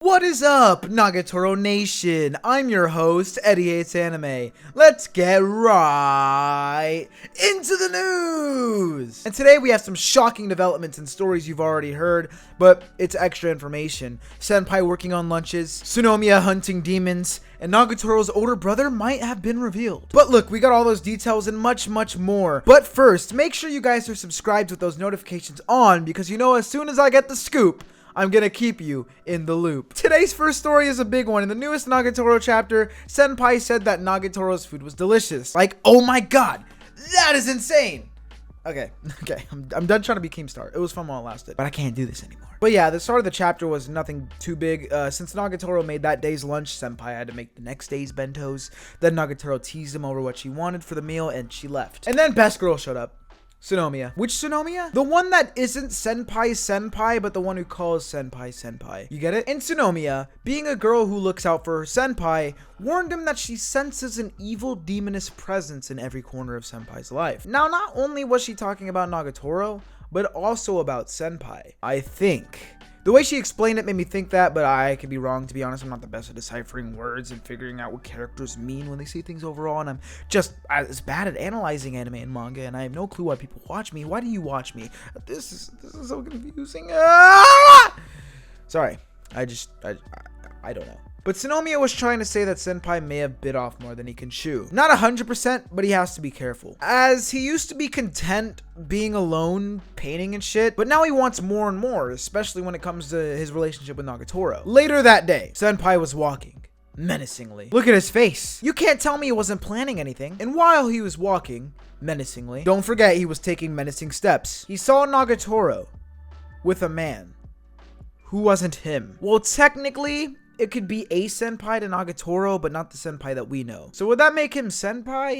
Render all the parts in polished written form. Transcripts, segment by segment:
What is up, Nagatoro Nation? I'm your host, Eddie Hates Anime. Let's get right into the news! And today we have some shocking developments and stories you've already heard, but it's extra information. Senpai working on lunches, Tsunomiya hunting demons, and Nagatoro's older brother might have been revealed. But look, we got all those details and much more. But first, make sure you guys are subscribed with those notifications on, because you know as soon as I get the scoop, I'm gonna keep you in the loop. Today's first story is a big one. In the newest Nagatoro chapter, Senpai said that Nagatoro's food was delicious. Like, oh my god, that is insane. Okay, I'm done trying to be Keemstar. It was fun while it lasted, but I can't do this anymore. But yeah, the start of the chapter was nothing too big. Since Nagatoro made that day's lunch, Senpai had to make the next day's bentos. Then Nagatoro teased him over what she wanted for the meal, and she left. And then Best Girl showed up. Tsunomiya. Which Tsunomiya? The one that isn't senpai, but the one who calls senpai. You get it? And Tsunomiya, being a girl who looks out for her senpai, warned him that she senses an evil demoness presence in every corner of senpai's life. Now, not only was she talking about Nagatoro, but also about senpai, I think. The way she explained it made me think that, but I could be wrong. To be honest, I'm not the best at deciphering words and figuring out what characters mean when they say things overall, and I'm just as bad at analyzing anime and manga, and I have no clue why people watch me. Why do you watch me? This is so confusing. Sorry. I don't know. But Tsunomiya was trying to say that Senpai may have bit off more than he can chew. Not 100%, but he has to be careful. As he used to be content being alone, painting and shit, but now he wants more and more, especially when it comes to his relationship with Nagatoro. Later that day, Senpai was walking menacingly. Look at his face. You can't tell me he wasn't planning anything. And while he was walking menacingly, don't forget he was taking menacing steps, he saw Nagatoro with a man who wasn't him. Well, technically, it could be a senpai to Nagatoro, but not the senpai that we know. So would that make him senpai,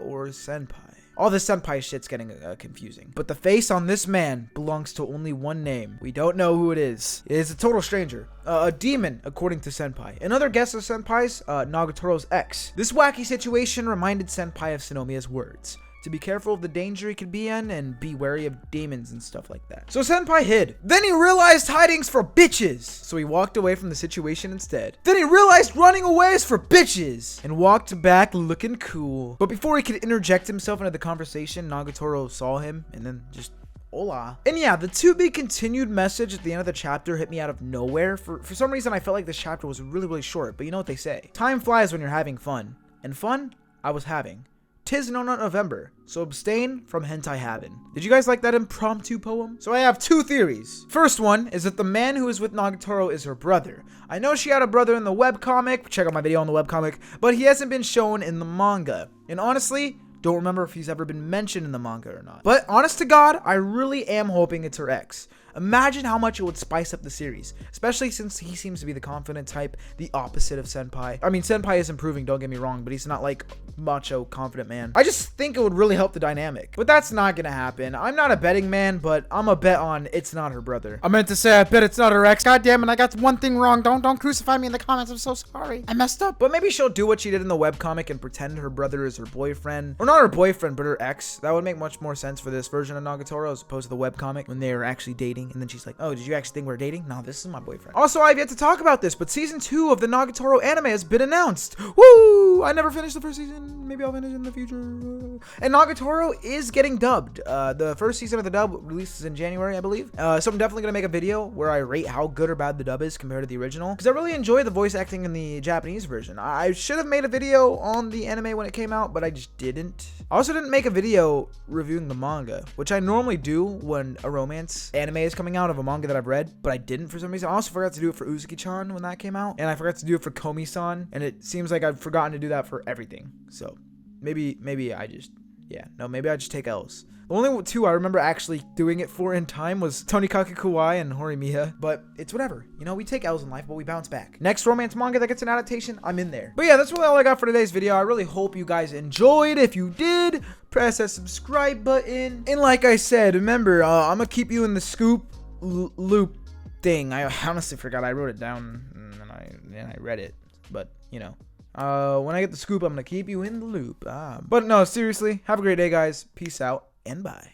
or senpai? All this senpai shit's getting confusing. But the face on this man belongs to only one name. We don't know who it is. It is a total stranger. A demon, according to senpai. Another guess of senpai's, Nagatoro's ex. This wacky situation reminded senpai of Tsunomiya's words. To be careful of the danger he could be in and be wary of demons and stuff like that. So senpai hid. Then he realized hiding's for bitches. So he walked away from the situation instead. Then he realized running away is for bitches and walked back looking cool. But before he could interject himself into the conversation, Nagatoro saw him and then just hola. And yeah, the to be continued message at the end of the chapter hit me out of nowhere. For some reason, I felt like this chapter was really short, but you know what they say. Time flies when you're having fun. And fun, I was having. 'Tis no not November, so abstain from hentai having. Did you guys like that impromptu poem? So I have two theories. First one is that the man who is with Nagatoro is her brother. I know she had a brother in the webcomic, check out my video on the webcomic, but he hasn't been shown in the manga. And honestly, don't remember if he's ever been mentioned in the manga or not. But honest to God, I really am hoping it's her ex. Imagine how much it would spice up the series, especially since he seems to be the confident type, the opposite of senpai. I mean, senpai is improving, don't get me wrong, but he's not like macho confident man. I just think it would really help the dynamic, but that's not gonna happen. I'm not a betting man, but I'm a bet on it's not her brother. I meant to say I bet it's not her ex. God damn it, I got one thing wrong. Don't crucify me in the comments. I'm so sorry. I messed up. But maybe she'll do what she did in the webcomic and pretend her brother is her boyfriend, or not her boyfriend, but her ex. That would make much more sense for this version of Nagatoro as opposed to the webcomic when they were actually dating, and then she's like, oh, did you actually think we're dating? No, this is my boyfriend. Also, I've yet to talk about this, but season 2 of the Nagatoro anime has been announced. Woo! I never finished the first season. Maybe I'll finish in the future. And Nagatoro is getting dubbed. The first season of the dub releases in January, I believe. So I'm definitely gonna make a video where I rate how good or bad the dub is compared to the original, because I really enjoy the voice acting in the Japanese version. I should have made a video on the anime when it came out, but I just didn't. I also didn't make a video reviewing the manga, which I normally do when a romance anime is coming out of a manga that I've read, but I didn't for some reason. I also forgot to do it for Uzuki-chan when that came out, and I forgot to do it for Komi-san, and it seems like I've forgotten to do that for everything. So maybe I just, maybe I just take L's. The only two I remember actually doing it for in time was Tonikaku Kawaii and Horimiya, but it's whatever. You know, we take L's in life, but we bounce back. Next romance manga that gets an adaptation, I'm in there. But yeah, that's really all I got for today's video. I really hope you guys enjoyed. If you did, press that subscribe button. And like I said, remember, I'm gonna keep you in the scoop loop thing. I honestly forgot. I wrote it down and I read it, but you know. When I get the scoop, I'm gonna keep you in the loop. But no, seriously, have a great day, guys. Peace out and bye.